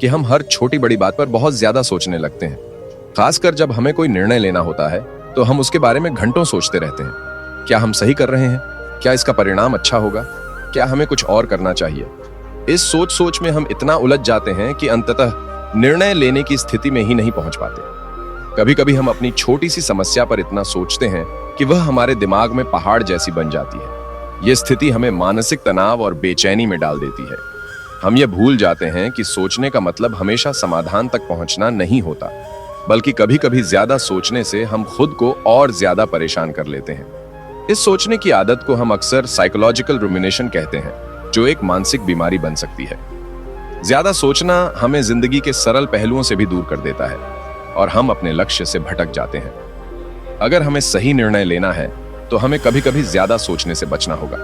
कि हम हर छोटी बड़ी बात पर बहुत ज्यादा सोचने लगते हैं। खासकर जब हमें कोई निर्णय लेना होता है तो हम उसके बारे में घंटों सोचते रहते हैं। क्या हम सही कर रहे हैं? क्या इसका परिणाम अच्छा होगा? क्या हमें कुछ और करना चाहिए? इस सोच सोच में हम इतना उलझ जाते हैं कि अंततः निर्णय लेने की स्थिति में ही नहीं पहुंच पाते। कभी कभी हम अपनी छोटी सी समस्या पर इतना सोचते हैं कि वह हमारे दिमाग में पहाड़ जैसी बन जाती है। यह स्थिति हमें मानसिक तनाव और बेचैनी में डाल देती है। हम ये भूल जाते हैं कि सोचने का मतलब हमेशा समाधान तक पहुंचना नहीं होता, बल्कि कभी कभी ज्यादा सोचने से हम खुद को और ज्यादा परेशान कर लेते हैं। इस सोचने की आदत को हम अक्सर साइकोलॉजिकल रुमिनेशन कहते हैं, जो एक मानसिक बीमारी बन सकती है। ज्यादा सोचना हमें जिंदगी के सरल पहलुओं से भी दूर कर देता है और हम अपने लक्ष्य से भटक जाते हैं। अगर हमें सही निर्णय लेना है तो हमें कभी कभी ज्यादा सोचने से बचना होगा।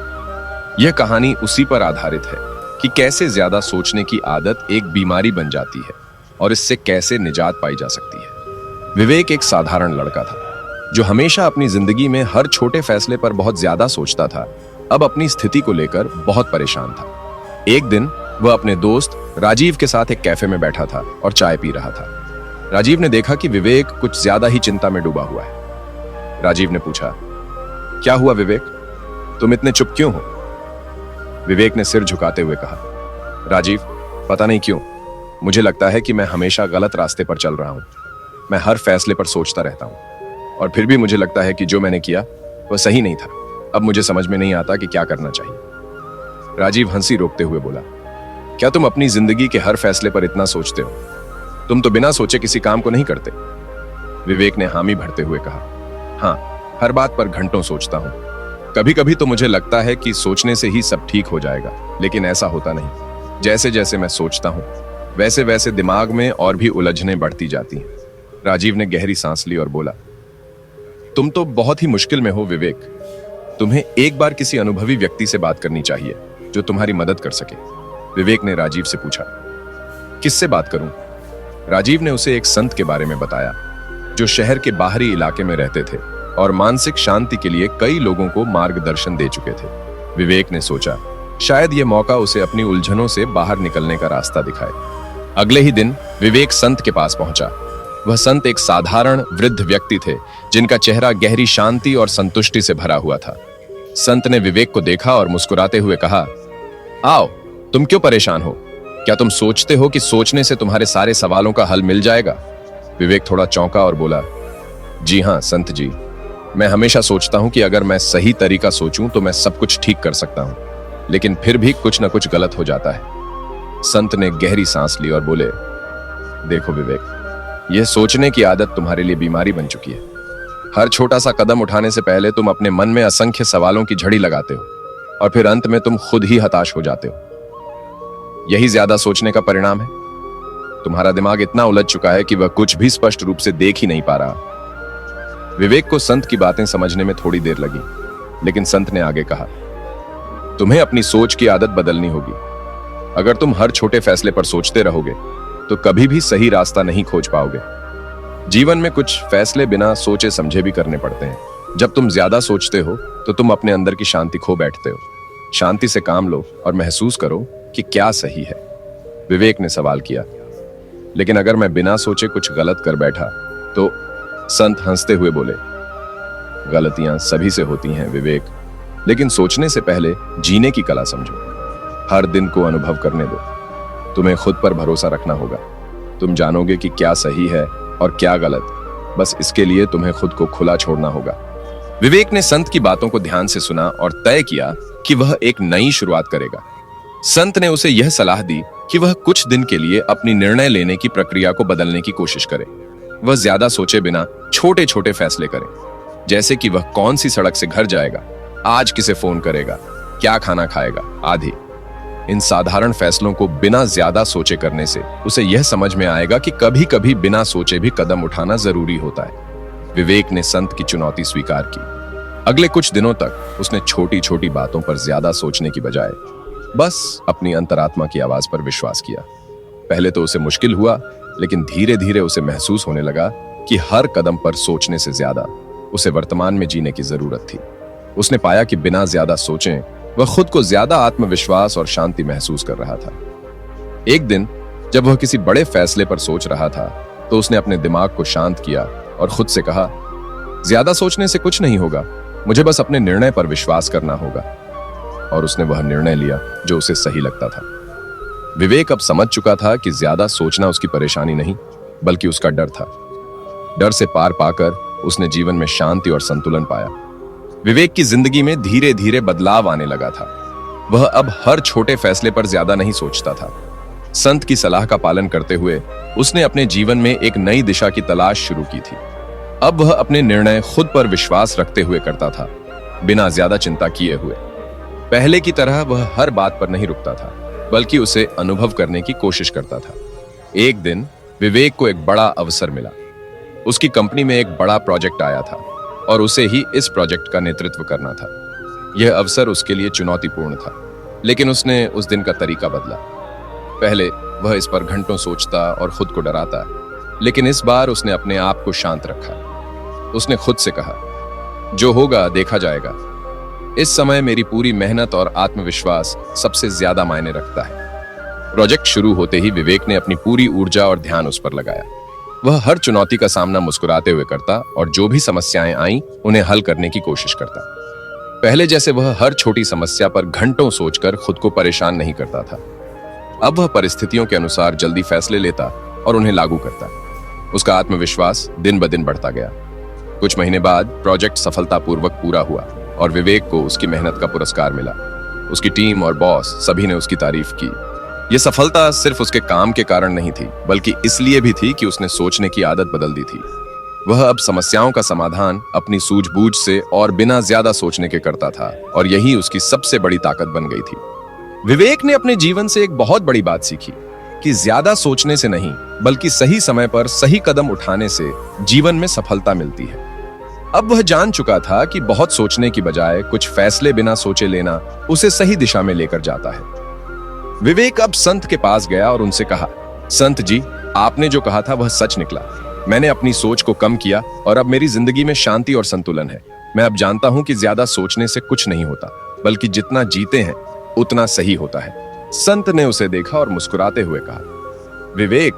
यह कहानी उसी पर आधारित है कि कैसे ज्यादा सोचने की आदत एक बीमारी बन जाती है और इससे कैसे निजात पाई जा सकती है। विवेक एक साधारण लड़का था जो हमेशा अपनी जिंदगी में हर छोटे फैसले पर बहुत ज्यादा सोचता था। अब अपनी स्थिति को लेकर बहुत परेशान था। एक दिन वह अपने दोस्त राजीव के साथ एक कैफे में बैठा था और चाय पी रहा था। राजीव ने देखा कि विवेक कुछ ज्यादा ही चिंता में डूबा हुआ है। राजीव ने पूछा, क्या हुआ विवेक, तुम इतने चुप क्यों हो? विवेक ने सिर झुकाते हुए कहा, राजीव, पता नहीं क्यों मुझे लगता है कि मैं हमेशा गलत रास्ते पर चल रहा हूं। मैं हर फैसले पर सोचता रहता हूं और फिर भी मुझे लगता है कि जो मैंने किया वह सही नहीं था। अब मुझे समझ में नहीं आता कि क्या करना चाहिए। राजीव हंसी रोकते हुए बोला, क्या तुम अपनी जिंदगी के हर फैसले पर इतना सोचते हो? तुम तो बिना सोचे किसी काम को नहीं करते। विवेक ने हामी भरते हुए कहा, हाँ, हर बात पर घंटों सोचता हूं। कभी कभी तो मुझे लगता है कि सोचने से ही सब ठीक हो जाएगा, लेकिन ऐसा होता नहीं। जैसे जैसे मैं सोचता हूं वैसे वैसे दिमाग में और भी उलझनें बढ़ती जाती हैं। राजीव ने गहरी सांस ली और बोला, तुम तो बहुत ही मुश्किल में हो विवेक। तुम्हें एक बार किसी अनुभवी व्यक्ति से बात करनी चाहिए जो तुम्हारी मदद कर सके। विवेक ने राजीव से पूछा, किससे बात करूं? राजीव ने उसे एक संत के बारे में बताया जो शहर के बाहरी इलाके में रहते थे और मानसिक शांति के लिए कई लोगों को मार्गदर्शन दे चुके थे। विवेक ने सोचा, शायद यह मौका उसे अपनी उलझनों से बाहर निकलने का रास्ता दिखाए। अगले ही दिन विवेक संत के पास पहुंचा। वह संत एक साधारण वृद्ध व्यक्ति थे जिनका चेहरा गहरी शांति और संतुष्टि से भरा हुआ था। संत ने विवेक को देखा और मुस्कुराते हुए कहा, आओ, तुम क्यों परेशान हो? क्या तुम सोचते हो कि सोचने से तुम्हारे सारे सवालों का हल मिल जाएगा? विवेक थोड़ा चौंका और बोला, जी हाँ संत जी, मैं हमेशा सोचता हूं कि अगर मैं सही तरीका सोचूं तो मैं सब कुछ ठीक कर सकता हूं, लेकिन फिर भी कुछ ना कुछ गलत हो जाता है। संत ने गहरी सांस ली और बोले, देखो विवेक, यह सोचने की आदत तुम्हारे लिए बीमारी बन चुकी है। हर छोटा सा कदम उठाने से पहले तुम अपने मन में असंख्य सवालों की झड़ी लगाते हो और फिर अंत में तुम खुद ही हताश हो जाते हो। यही ज्यादा सोचने का परिणाम है। तुम्हारा दिमाग इतना उलझ चुका है कि वह कुछ भी स्पष्ट रूप से देख ही नहीं पा रहा। विवेक को संत की बातें समझने में थोड़ी देर लगी, लेकिन संत ने आगे कहा, तुम्हें अपनी सोच की आदत बदलनी होगी। अगर तुम हर छोटे फैसले पर सोचते रहोगे तो कभी भी सही रास्ता नहीं खोज पाओगे। जीवन में कुछ फैसले बिना सोचे समझे भी करने पड़ते हैं। जब तुम ज्यादा सोचते हो तो तुम अपने अंदर की शांति खो बैठते हो। शांति से काम लो और महसूस करो कि क्या सही है। विवेक ने सवाल किया, लेकिन अगर मैं बिना सोचे कुछ गलत कर बैठा तो? संत हंसते हुए बोले, गलतियां सभी से होती हैं विवेक, लेकिन सोचने से पहले जीने की कला समझो। हर दिन को अनुभव करने दो। तुम्हें खुद पर भरोसा रखना होगा। तुम जानोगे कि क्या सही है और क्या गलत। बस इसके लिए तुम्हें खुद को खुला छोड़ना होगा। विवेक ने संत की बातों को ध्यान से सुना और तय किया कि वह एक नई शुरुआत करेगा। संत ने उसे यह सलाह दी कि वह कुछ दिन के लिए अपनी निर्णय लेने की प्रक्रिया को बदलने की कोशिश करे। वह ज्यादा सोचे बिना छोटे छोटे फैसले करे, जैसे कि वह कौन सी सड़क से घर जाएगा, आज किसे फोन करेगा, क्या खाना खाएगा आदि। इन साधारण फैसलों को बिना ज्यादा सोचे करने से उसे यह समझ में आएगा कि कभी कभी बिना सोचे भी कदम उठाना जरूरी होता है। विवेक ने संत की चुनौती स्वीकार की। अगले कुछ दिनों तक उसने छोटी छोटी बातों पर ज्यादा सोचने की बजाय बस अपनी अंतरात्मा की आवाज पर विश्वास किया। पहले तो उसे मुश्किल हुआ, लेकिन धीरे धीरे उसे महसूस होने लगा कि हर कदम पर सोचने से ज्यादा उसे वर्तमान में जीने की जरूरत थी। उसने पाया कि बिना ज्यादा सोचे वह खुद को ज्यादा आत्मविश्वास और शांति महसूस कर रहा था। एक दिन जब वह किसी बड़े फैसले पर सोच रहा था तो उसने अपने दिमाग को शांत किया और खुद से कहा, ज्यादा सोचने से कुछ नहीं होगा, मुझे बस अपने निर्णय पर विश्वास करना होगा। और उसने वह निर्णय लिया जो उसे सही लगता था। विवेक अब समझ चुका था कि ज्यादा सोचना उसकी परेशानी नहीं बल्कि उसका डर था। डर से पार पाकर उसने जीवन में शांति और संतुलन पाया। विवेक की जिंदगी में धीरे धीरे बदलाव आने लगा था। वह अब हर छोटे फैसले पर ज्यादा नहीं सोचता था। संत की सलाह का पालन करते हुए उसने अपने जीवन में एक नई दिशा की तलाश शुरू की थी। अब वह अपने निर्णय खुद पर विश्वास रखते हुए करता था, बिना ज्यादा चिंता किए हुए। पहले की तरह वह हर बात पर नहीं रुकता था, बल्कि उसे अनुभव करने की कोशिश करता था। एक दिन विवेक को एक बड़ा अवसर मिला। उसकी कंपनी में एक बड़ा प्रोजेक्ट आया था और उसे ही इस प्रोजेक्ट का नेतृत्व करना था। यह अवसर उसके लिए चुनौतीपूर्ण था, लेकिन उसने उस दिन का तरीका बदला। पहले वह इस पर घंटों सोचता और खुद को डराता, लेकिन इस बार उसने अपने आप को शांत रखा। उसने खुद से कहा, जो होगा देखा जाएगा। इस समय मेरी पूरी मेहनत और आत्मविश्वास सबसे ज्यादा मायने रखता है। प्रोजेक्ट शुरू होते ही विवेक ने अपनी पूरी ऊर्जा और ध्यान उस पर लगाया। वह हर चुनौती का सामना मुस्कुराते हुए करता और जो भी समस्याएं आईं उन्हें हल करने की कोशिश करता। पहले जैसे वह हर छोटी समस्या पर घंटों सोचकर खुद को परेशान नहीं करता था। अब वह परिस्थितियों के अनुसार जल्दी फैसले लेता और उन्हें लागू करता। उसका आत्मविश्वास दिन ब दिन बढ़ता गया। कुछ महीने बाद प्रोजेक्ट सफलतापूर्वक पूरा हुआ और विवेक को उसकी मेहनत का पुरस्कार मिला। उसकी टीम और बॉस सभी ने उसकी तारीफ की। यह सफलता सिर्फ उसके काम के कारण नहीं थी, बल्कि इसलिए भी थी कि उसने सोचने की आदत बदल दी थी। वह अब समस्याओं का समाधान अपनी सूझबूझ से और बिना ज्यादा सोचने के करता था, और यही उसकी सबसे बड़ी ताकत बन गई थी। विवेक ने अपने जीवन से एक बहुत बड़ी बात सीखी कि ज्यादा सोचने से नहीं, बल्कि सही समय पर सही कदम उठाने से जीवन में सफलता मिलती है। अब वह जान चुका था कि बहुत सोचने की बजाय कुछ फैसले बिना सोचे लेना उसे सही दिशा में लेकर जाता है। विवेक अब संत के पास गया और उनसे कहा, संत जी, आपने जो कहा था वह सच निकला। मैंने अपनी सोच को कम किया और अब मेरी जिंदगी में शांति और संतुलन है। मैं अब जानता हूं कि ज्यादा सोचने से कुछ नहीं होता, बल्कि जितना जीते हैं उतना सही होता है। संत ने उसे देखा और मुस्कुराते हुए कहा, विवेक,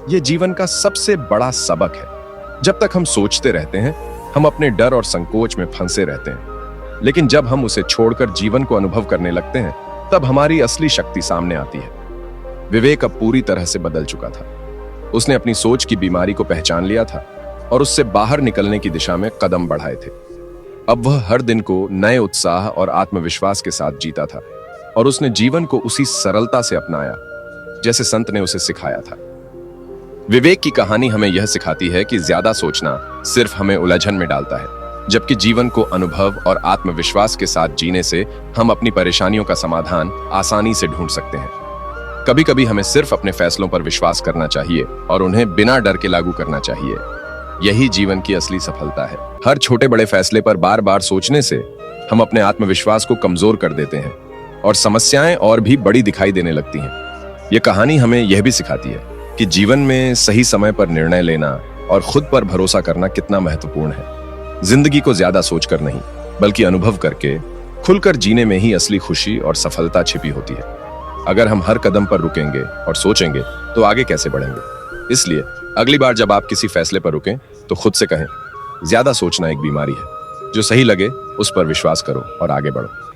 यह जीवन का सबसे बड़ा सबक है। जब तक हम सोचते रहते हैं, हम अपने डर और संकोच में फंसे रहते हैं, लेकिन जब हम उसे छोड़कर जीवन को अनुभव करने लगते हैं, तब हमारी असली शक्ति सामने आती है। विवेक अब पूरी तरह से बदल चुका था। उसने अपनी सोच की बीमारी को पहचान लिया था और उससे बाहर निकलने की दिशा में कदम बढ़ाए थे। अब वह हर दिन को नए उत्साह और आत्मविश्वास के साथ जीता था और उसने जीवन को उसी सरलता से अपनाया जैसे संत ने उसे सिखाया था। विवेक की कहानी हमें यह सिखाती है कि ज्यादा सोचना सिर्फ हमें उलझन में डालता है, जबकि जीवन को अनुभव और आत्मविश्वास के साथ जीने से हम अपनी परेशानियों का समाधान आसानी से ढूंढ सकते हैं। कभी कभी हमें सिर्फ अपने फैसलों पर विश्वास करना चाहिए और उन्हें बिना डर के लागू करना चाहिए। यही जीवन की असली सफलता है। हर छोटे बड़े फैसले पर बार बार सोचने से हम अपने आत्मविश्वास को कमजोर कर देते हैं और समस्याएं और भी बड़ी दिखाई देने लगती हैं। यह कहानी हमें यह भी सिखाती है कि जीवन में सही समय पर निर्णय लेना और खुद पर भरोसा करना कितना महत्वपूर्ण है। जिंदगी को ज्यादा सोचकर नहीं, बल्कि अनुभव करके खुलकर जीने में ही असली खुशी और सफलता छिपी होती है। अगर हम हर कदम पर रुकेंगे और सोचेंगे तो आगे कैसे बढ़ेंगे। इसलिए अगली बार जब आप किसी फैसले पर रुकें तो खुद से कहें, ज्यादा सोचना एक बीमारी है। जो सही लगे उस पर विश्वास करो और आगे बढ़ो।